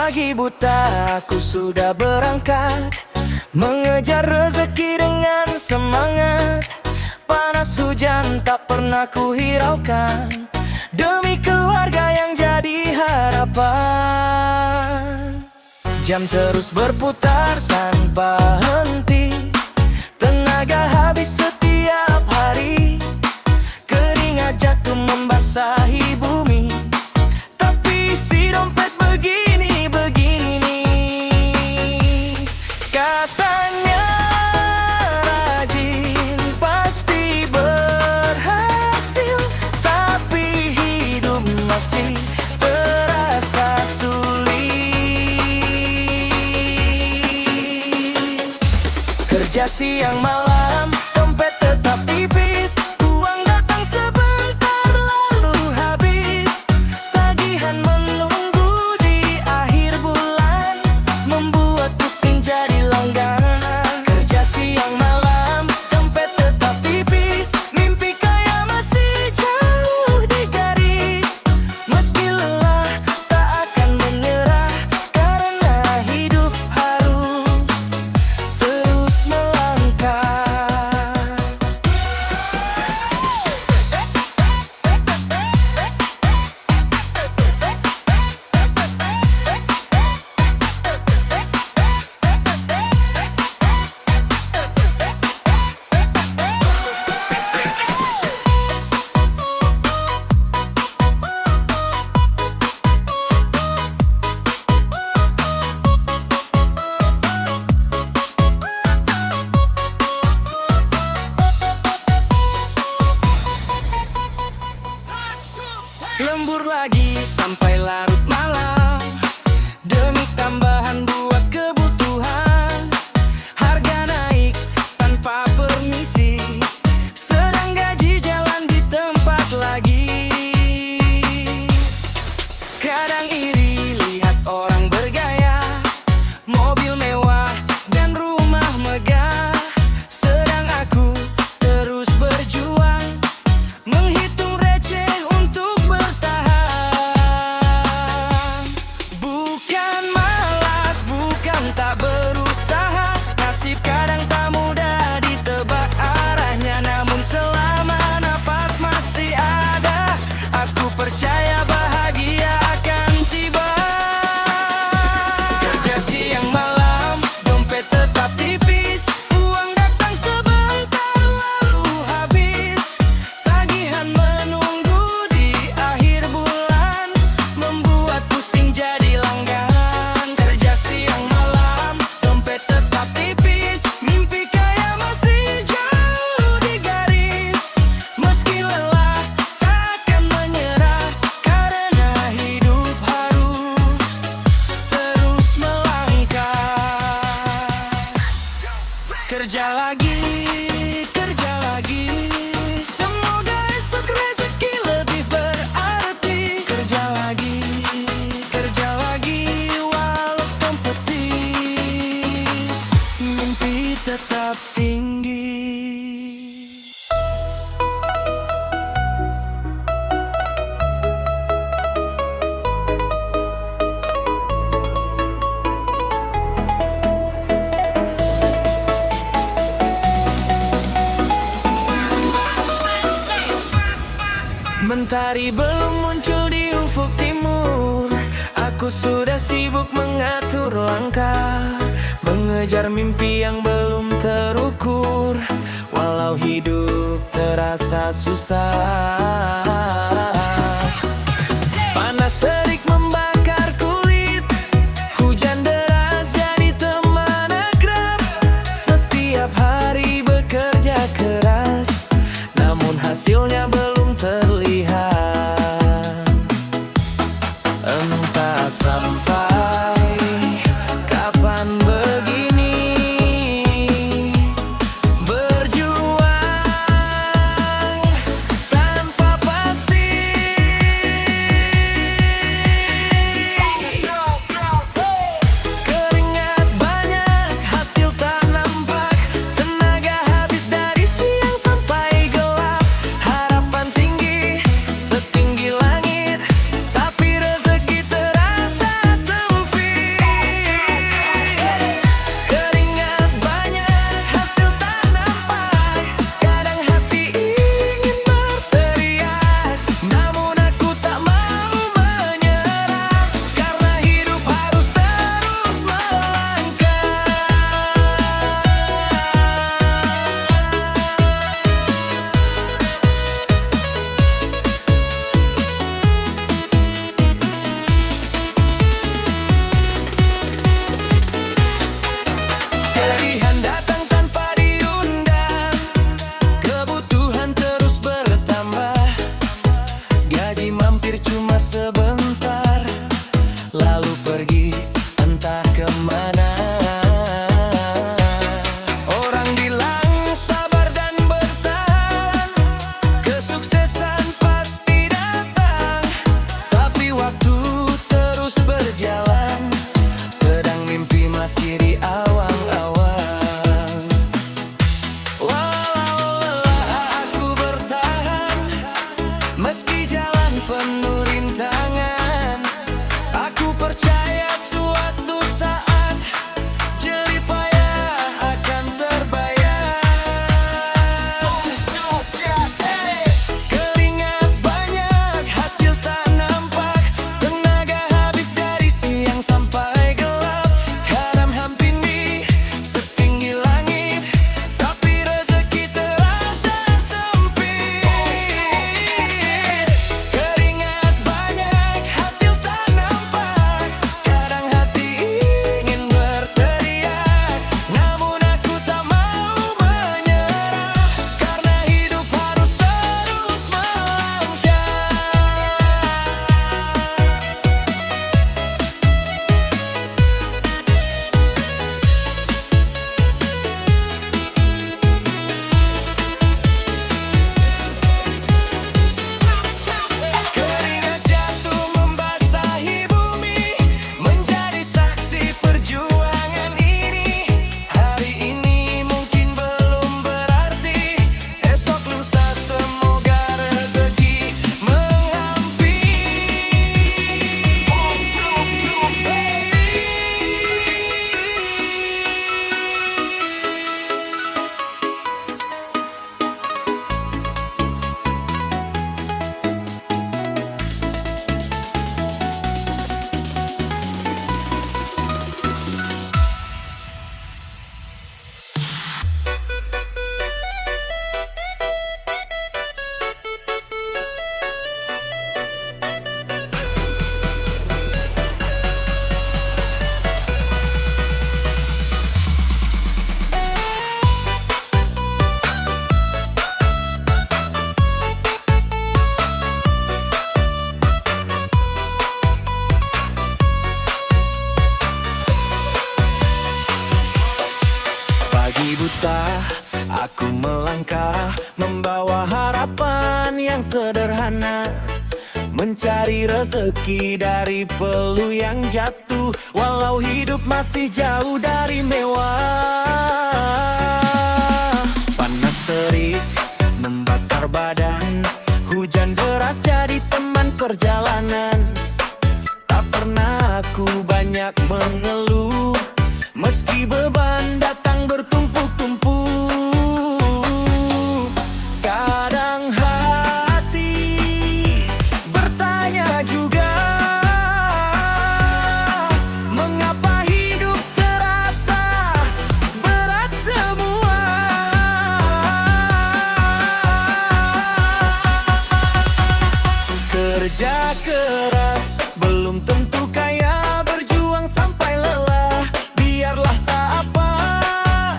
pagi buta aku sudah berangkat, mengejar rezeki dengan semangat. Panas hujan tak pernah ku hiraukan, demi keluarga yang jadi harapan. Jam terus berputar tanpa henti, tenaga habis setiap hari. Keringat jatuh membasahi bumi, tapi si dompet begini nih. Katanya rajin pasti berhasil, tapi hidup masih terasa sulit. Kerja siang malam, dompet tetap tipis. Uang datang sebentar lalu habis. Tagihan menunggu di akhir bulan, membuat pusing jadi langganan. Kerja siang malam, dompet tetap tipis. Mimpi kaya masih jauh di garis. Meski lelah tak akan menyerah, karena hidup harus terus melangkah. Lembur lagi sampai larut malam, demi tambahan buat kebutuhan. Harga naik tanpa permisi, sedang gaji jalan di tempat lagi. Kadang iri lihat orang bergaya, mobil mewah dan rumah megah, sedang aku terus berjuang, menghitung receh untuk bertahan. Bukan malas, bukan tak berusaha, nasib kadang tak mudah ditebak arahnya. Namun selama napas masih ada, aku percaya bahagia akan tiba. Kerja siang malam, dompet tetap tipis. Uang datang sebentar lalu habis. Tagihan menunggu di akhir bulan, membuat pusing jadi langganan. Kerja siang malam, dompet tetap tipis. Mimpi kaya masih jauh di garis. Meski lelah tak akan menyerah, karena hidup harus terus melangkah. Kerja lagi, semoga esok rezeki lebih berarti. Kerja lagi, walaupun petis, mimpi tetap tinggi. Mentari belum muncul di ufuk timur, aku sudah sibuk mengatur langkah, mengejar mimpi yang belum terukur. Walau hidup terasa susah, panas terik membakar kulit, hujan deras jadi teman akrab. Setiap hari bekerja keras, namun hasilnya belum terlihat. Entah sampai kapan begini, berjuang Meski jalan penuh rintangan, aku percaya suatu saat jerih payah akan terbayar. Keringat banyak, hasil tak nampak, tenaga habis dari siang sampai gelap. Kadang hampiri setinggi langit, tapi rezeki terasa sempit. Keringat banyak, hasil tak nampak, kadang hati ingin berteriak, namun aku tak mau menyerah, karena hidup harus terus melangkah. Keringat jatuh membasahi bumi, menjadi saksi perjuangan ini. Hari ini mungkin belum berarti, esok lusa semoga rezeki Pagi buta, aku melangkah, membawa harapan yang sederhana, mencari rezeki dari peluh yang jatuh, walau hidup masih jauh dari mewah. Panas terik membakar badan, hujan deras jadi teman perjalanan. Tak pernah aku banyak mengeluh, meski beban datang bertumpuk-tumpuk. Kadang hati bertanya juga, mengapa hidup terasa berat semua. Kerja keras belum tentu kaya, berjuang sampai lelah, biarlah tak apa,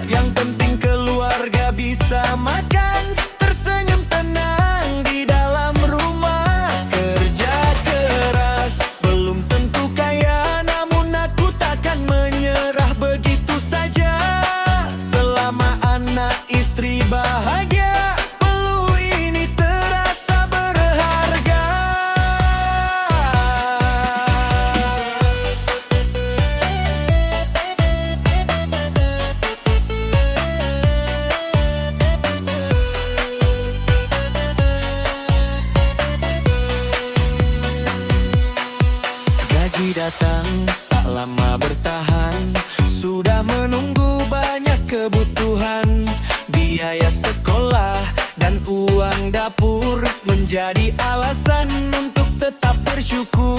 yang penting keluarga bisa makan, tersenyum tenang di dalam rumah. Kerja keras belum tentu kaya, namun aku takkan menyerah begitu saja. Selama anak istri bahagia, peluh ini terasa berharga. Gaji datang tak lama bertahan, sudah menunggu banyak kebutuhan, biaya sekolah dan uang dapur menjadi alasan untuk tetap bersyukur.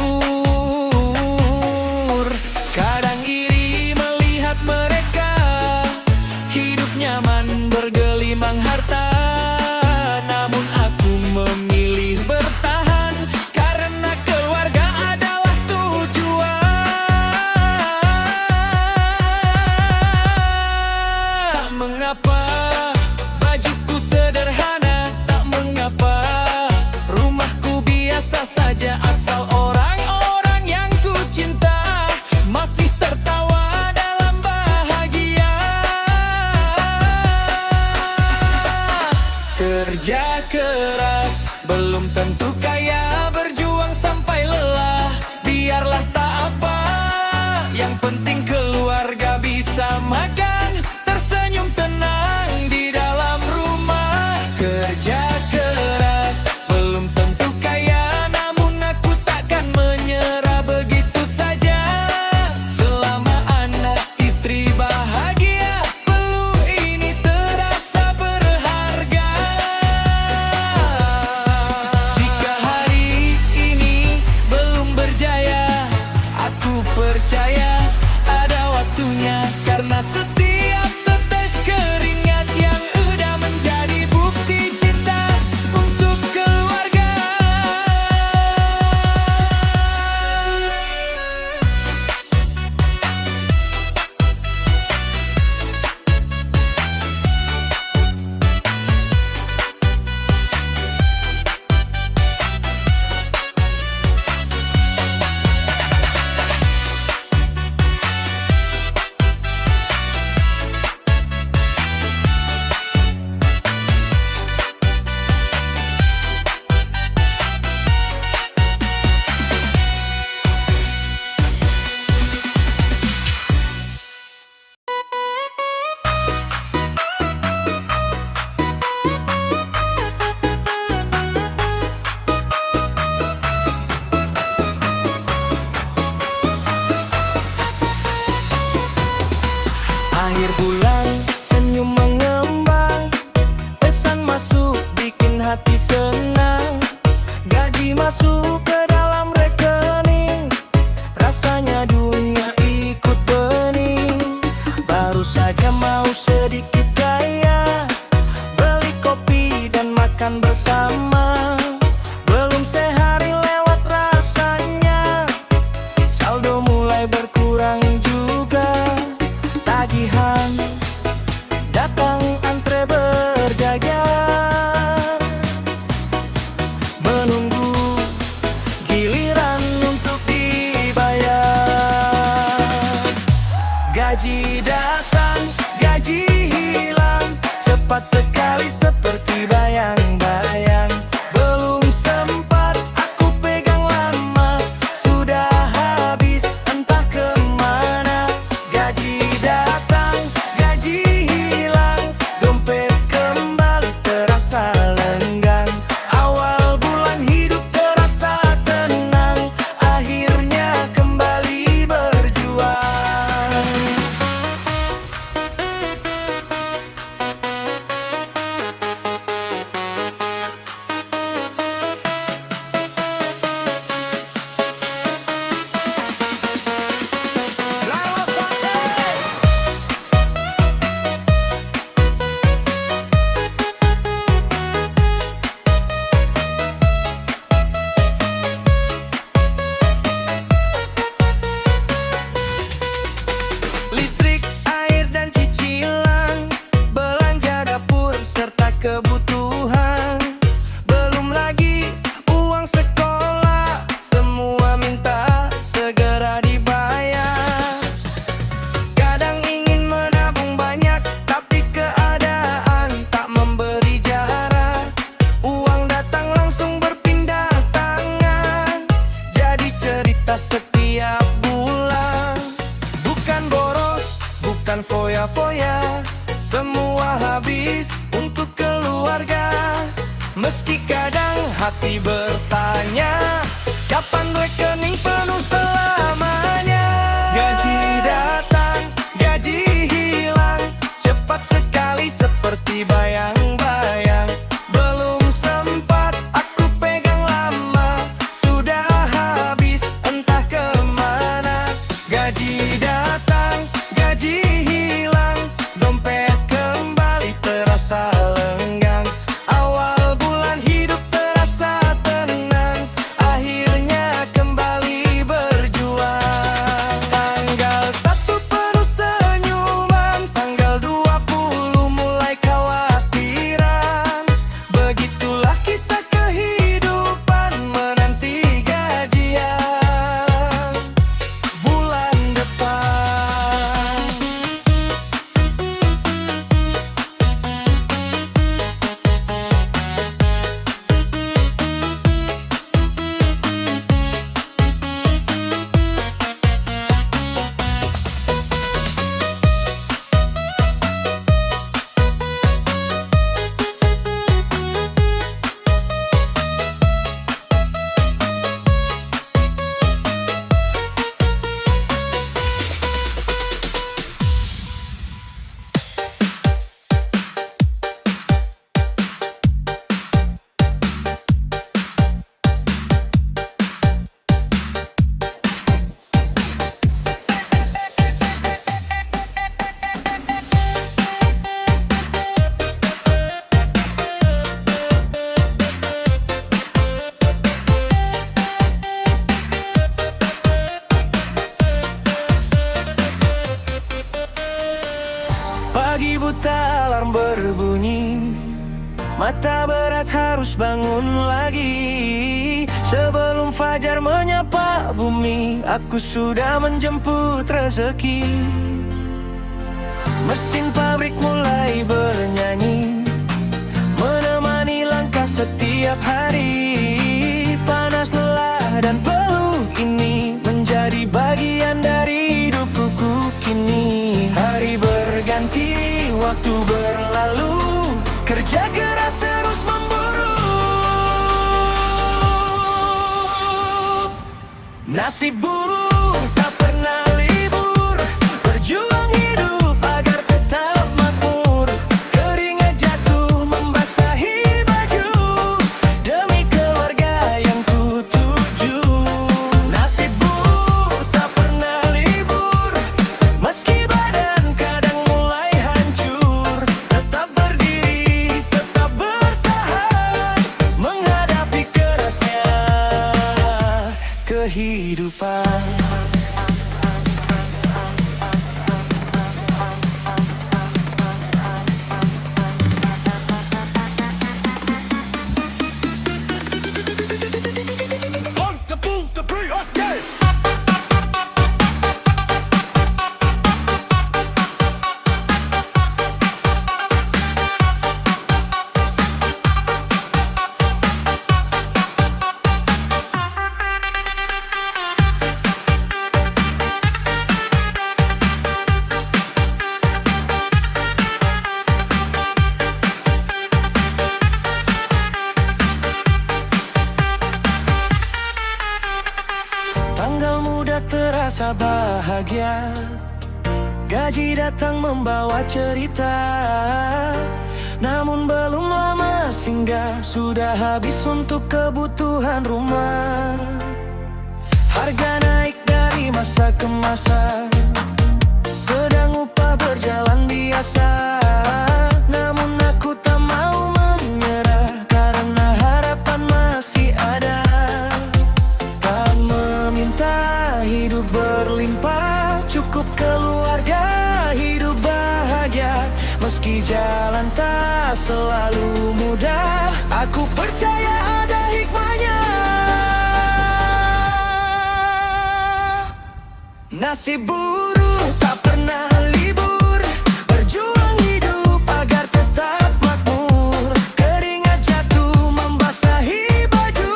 Kadang iri melihat mereka hidup nyaman bergelimang harta, namun aku memilih bertahan karena keluarga adalah tujuan. Tak mengapa bajuku sederhana, tak mengapa rumahku biasa saja, asal orang-orang yang ku cinta masih tertawa dalam bahagia. kembali bertanya, kapan rekening penuh selamanya? Gaji datang, gaji hilang, cepat sekali seperti bayang-bayang. Belum sempat aku pegang lama, sudah habis entah kemana. Gaji datang, gaji hilang, dompet kembali terasa lenggang. Awal bulan hidup terasa tenang, akhirnya kembali berjuang. Tanggal 1 penuh senyuman, tanggal 20 mulai khawatiran. Begitulah kisah kehidupan menanti gajian bulan depan. Pagi buta alarm berbunyi, mata berat harus bangun lagi. Sebelum fajar menyapa bumi, aku sudah menjemput rezeki. Mesin pabrik mulai bernyanyi, menemani langkah setiap hari. Panas, lelah, dan peluh ini menjadi bagian dari hidupku kini. Hari berganti, waktu berlalu, kerja keras terus memburu. Nasib buruh tak pernah libur, berjuang hidup agar tetap makmur. Keringat jatuh membasahi baju demi keluarga yang ku tuju. Nasib buruh tak pernah libur, meski badan kadang mulai hancur. Tetap berdiri, tetap bertahan, menghadapi kerasnya kehidupan. Tanggal muda terasa bahagia, gaji datang membawa cerita. Namun belum lama singgah, sudah habis untuk kebutuhan rumah. Harga naik dari masa ke masa, sedang upah berjalan biasa. Namun aku tak mau menyerah, karena harapan masih ada. Tak meminta hidup berlimpah, cukup keluarga hidup bahagia. Meski jalan tak selalu mudah, aku percaya ada hikmahnya. Nasib buruh tak pernah libur, berjuang hidup agar tetap makmur. Keringat jatuh membasahi baju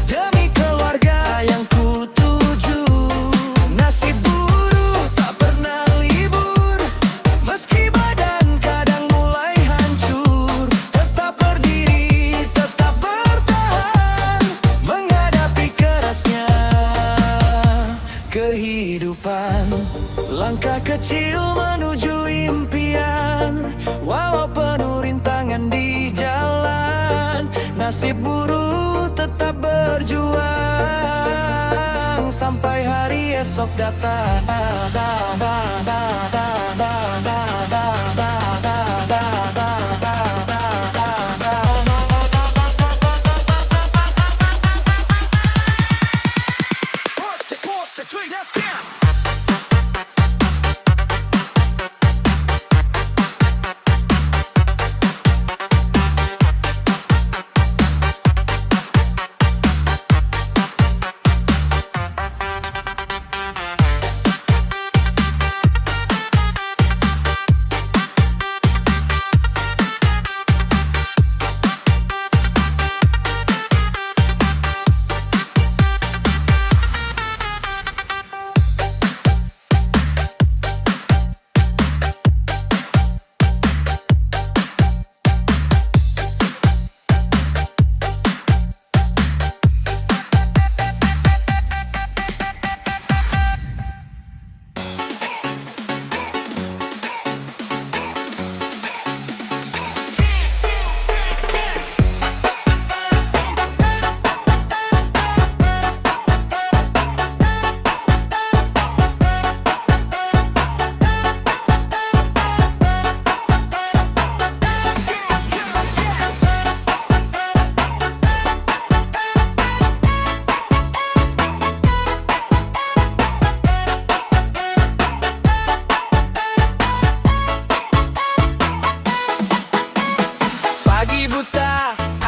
demi keluarga yang ku tuju. Nasib buruh tak pernah libur, meski badan kadang mulai hancur. Tetap berdiri, tetap bertahan, kecil menuju impian. Walau penuh rintangan di jalan, nasib buruk tetap berjuang sampai hari esok datang.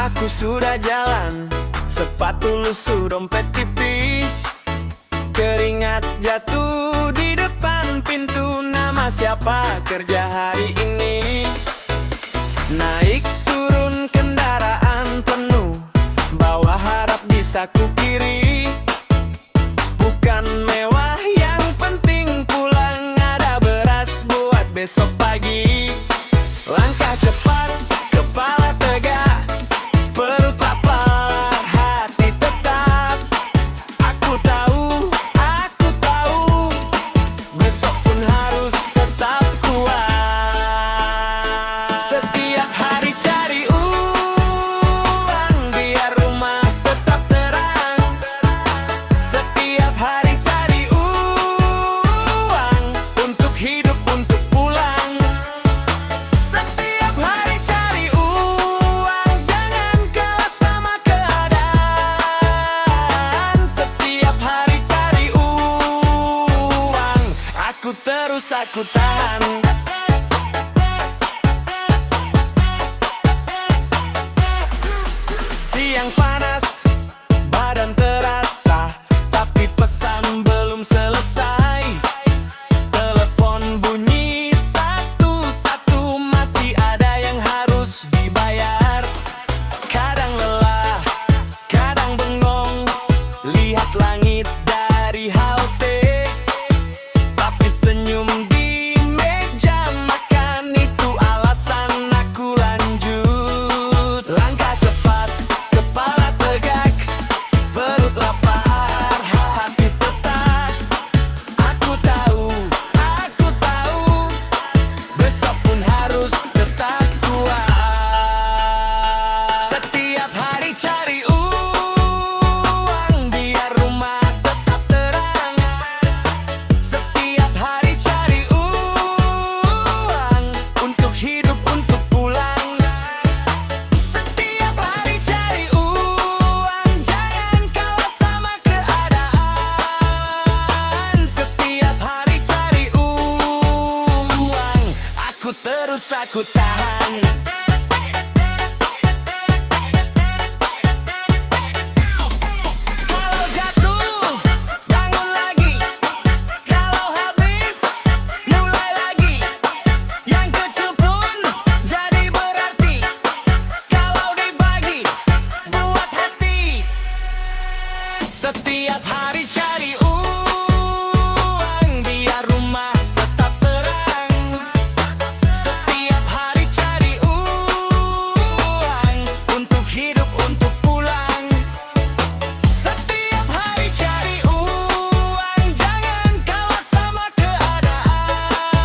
Aku sudah jalan, sepatu lusuh, dompet tipis, keringat jatuh di depan pintu. Nama siapa kerja hari ini? Naik turun kendaraan penuh, bawa harap di saku kiri. Bukan mewah, yang penting pulang ada beras buat besok pagi. Langkah cepat, kepala tegak, perut lapar, hati tetap. Aku tahu, besok pun harus tetap kuat. Setiap hari cari uang, biar rumah tetap terang. Setiap hari cari uang, untuk hidup, untuk pulang. Setiap hari cari uang, jangan kalah sama keadaan. Setiap hari cari uang, aku tahan. Siang panas, badan terasa, tapi pesan belum selesai. Telepon bunyi satu-satu, masih ada yang harus dibayar. Kadang lelah, kadang bengong, lihat langit dari halte, tapi senyum di meja makan itu alasan aku lanjut. Langkah cepat, kepala tegak, perut lapar, hati tetap. Aku tahu, besok pun harus tetap kuat. Setiap hari cari uang, biar rumah tetap terang. Setiap hari cari uang, untuk hidup, untuk pulang. Setiap hari cari uang, jangan kalah sama keadaan. Setiap hari cari uang, aku tahan. Kalau jatuh, bangun lagi. Kalau habis, mulai lagi. Yang kecil pun jadi berarti, kalau dibagi, buat hati. Setiap hari cari uang, biar rumah tetap terang. Setiap hari cari uang, untuk hidup, untuk pulang. Setiap hari cari uang, jangan kalah sama keadaan.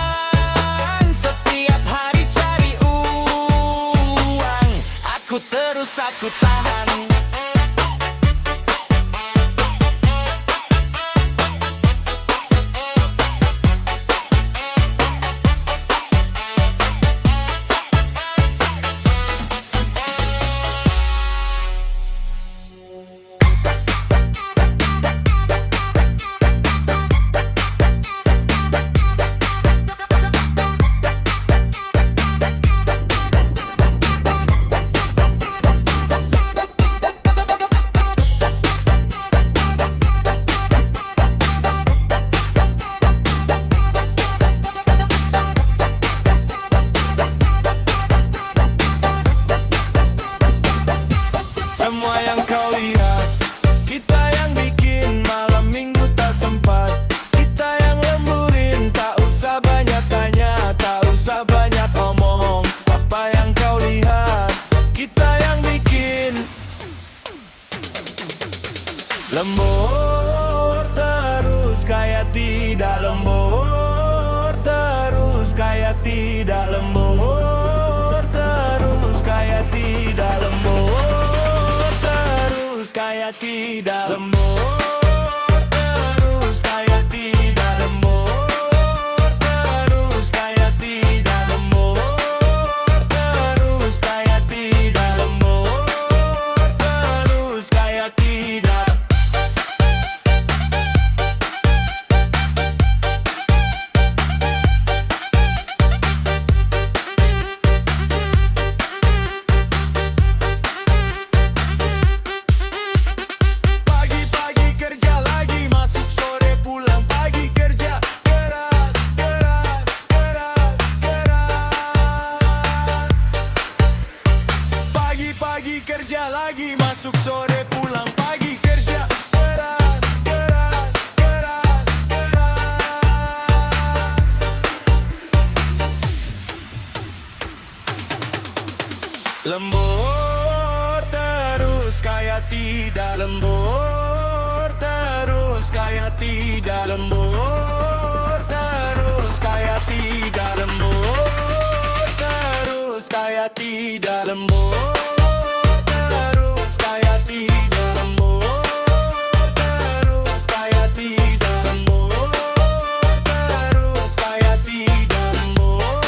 Lembur terus kayak tidak lembur terus kayak tidak lembur terus kayak tidak lembur terus kayak tidak lembur terus kayak tidak lembur terus kayak tidak lembur terus kayak tidak lembur terus kayak tidak. Pagi-pagi kerja lagi, masuk sore pulang pagi kerja keras, keras, keras, keras. Pagi-pagi kerja lagi, masuk sore pulang pagi kerja keras, keras, keras, keras. Lembur terus kayak tidak lembur terus kayak tidak lembur terus kayak tidak lembur terus kayak tidak lembur terus kayak tidak lembur terus kayak tidak lembur terus kayak tidak lembur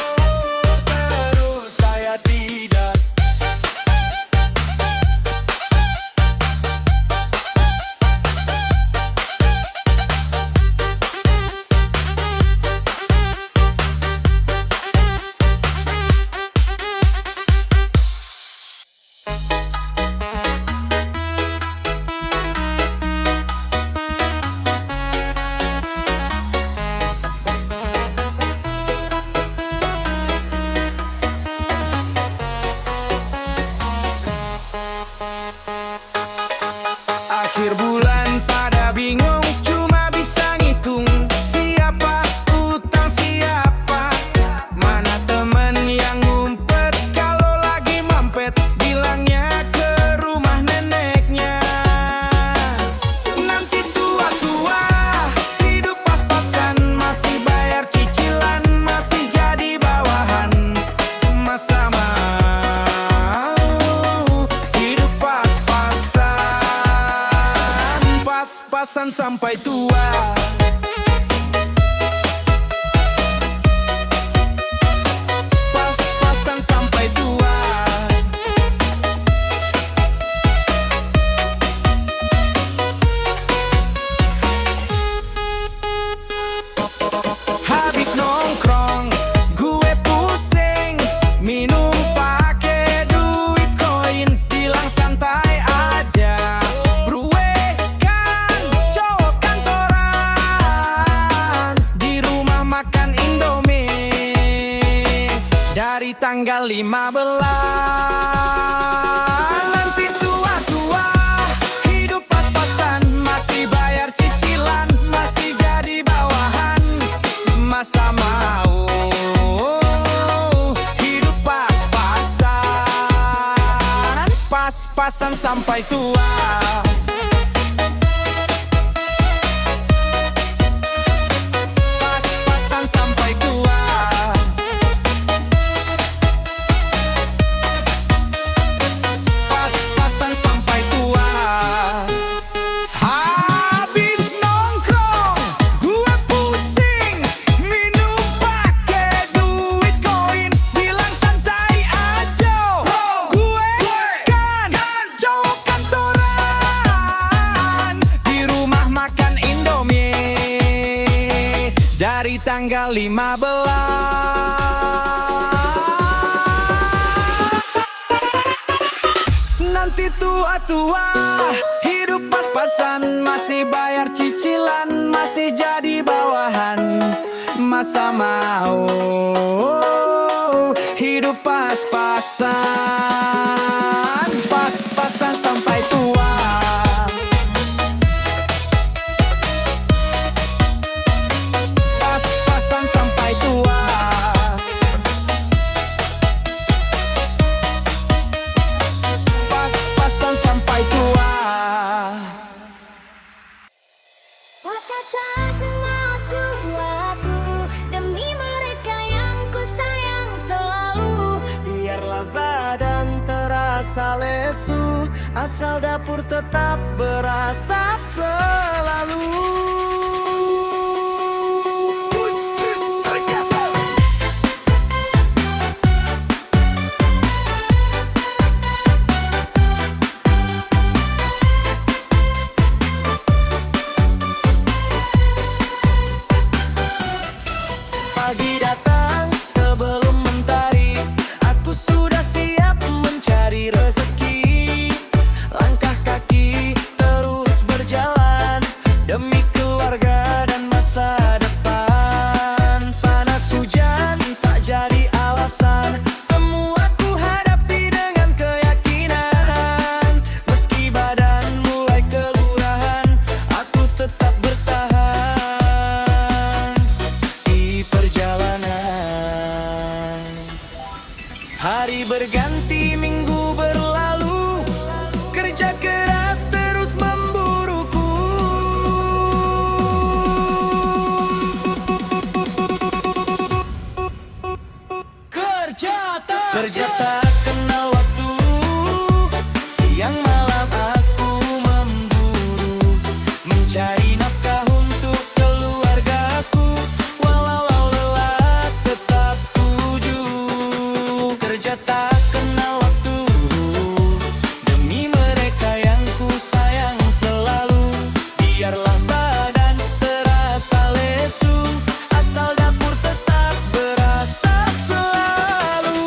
terus kayak tidak. Akhir bulan pada bingung, cuma bisa ngitung siapa utang siapa. Mana temen yang ngumpet kalau lagi mampet, bilangnya ke rumah neneknya. Nanti tua-tua hidup pas-pasan, masih bayar cicilan, masih jadi bawahan. Masa mau hidup pas-pasan, pas-pasan sampai tua. Pas-pasan sampai tua. Habis nongkrong, gue pusing, minum pake duit koin, bilang santai aja. Bruwe kan cowok kantoran, di rumah makan Indomie dari tanggal 15. Nanti tua-tua hidup pas-pasan, masih bayar cicilan, masih jadi bawahan. Masa mau hidup pas-pasan, pas-pasan sampai tua. Pas-pasan sampai tua. Pas-pasan sampai tua. Habis nongkrong, gue pusing, minum pake duit koin, bilang santai aja. Gue kan cowok kantoran, di rumah makan Indomie dari tanggal 15. Nanti tua-tua hidup pas-pasan, masih bayar cicilan, masih jadi bawahan. Masa mau hidup pas-pasan, pas-pasan sampai tua. Pas-pasan sampai tua. Pas-pasan sampai tua. asal dapur tetap berasap selalu. Pagi datang sebelum mentari, aku sudah siap mencari rezeki. Langkah kaki terus berjalan demi keluarga dan masa depan. Panas hujan tak jadi alasan, semua ku hadapi dengan keyakinan. Meski badan mulai kelurahan, aku tetap bertahan di perjalanan. Hari berganti, minggu berlalu, kerja keras terus memburuku. Kerja tak kenal waktu, siang malam aku memburu, mencari nafkah untuk keluargaku. Walau lelah tetap tuju. Kerja tak kenal waktu, demi mereka yang ku sayang selalu. Biarlah badan terasa lesu, asal dapur tetap berasap selalu.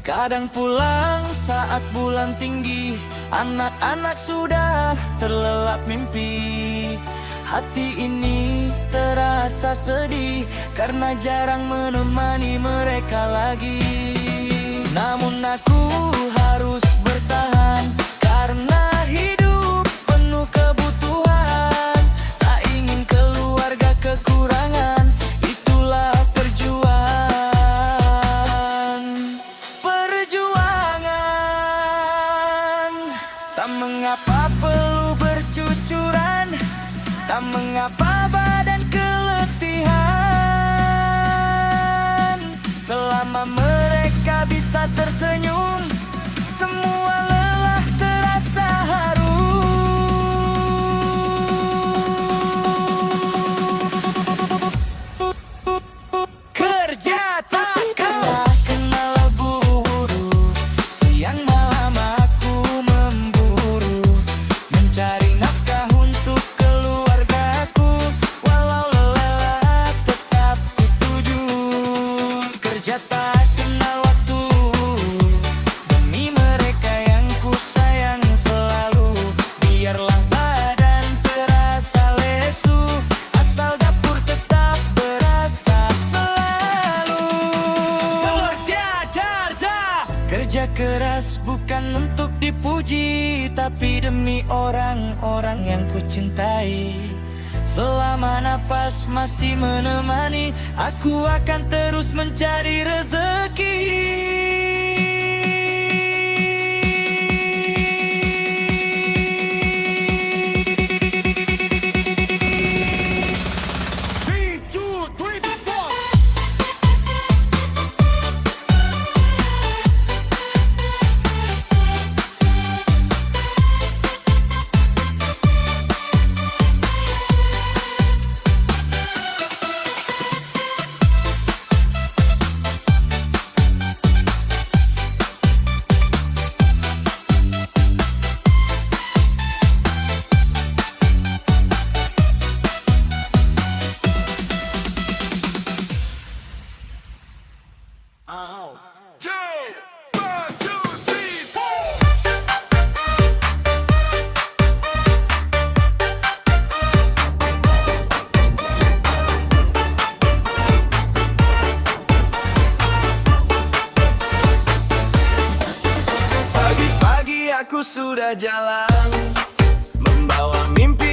Kadang pulang saat bulan tinggi, anak-anak sudah terlelap mimpi. Hati ini terasa sedih karena jarang menemani mereka lagi. Namun aku harus bertahan karena hidup penuh kebutuhan. Tak ingin keluarga kekurangan, itulah perjuangan. Tak mengapa perlu bercucuran, tak mengapa badan keletihan. Selama mereka bisa tersenyum, semua lelah terasa haru. Kerja tak kenal buru, siang malam aku memburu, mencari nafkah untuk keluargaku. Walau lelah tetap ku tuju. Kerja tak kenal waktu, demi mereka yang ku sayang selalu. Biarlah badan terasa lesu, asal dapur tetap berasap selalu. Kerja keras bukan untuk dipuji, tapi demi orang-orang yang ku cintai. Selama napas masih menemani, aku akan terus mencari rezeki. aku sudah jalan, membawa mimpi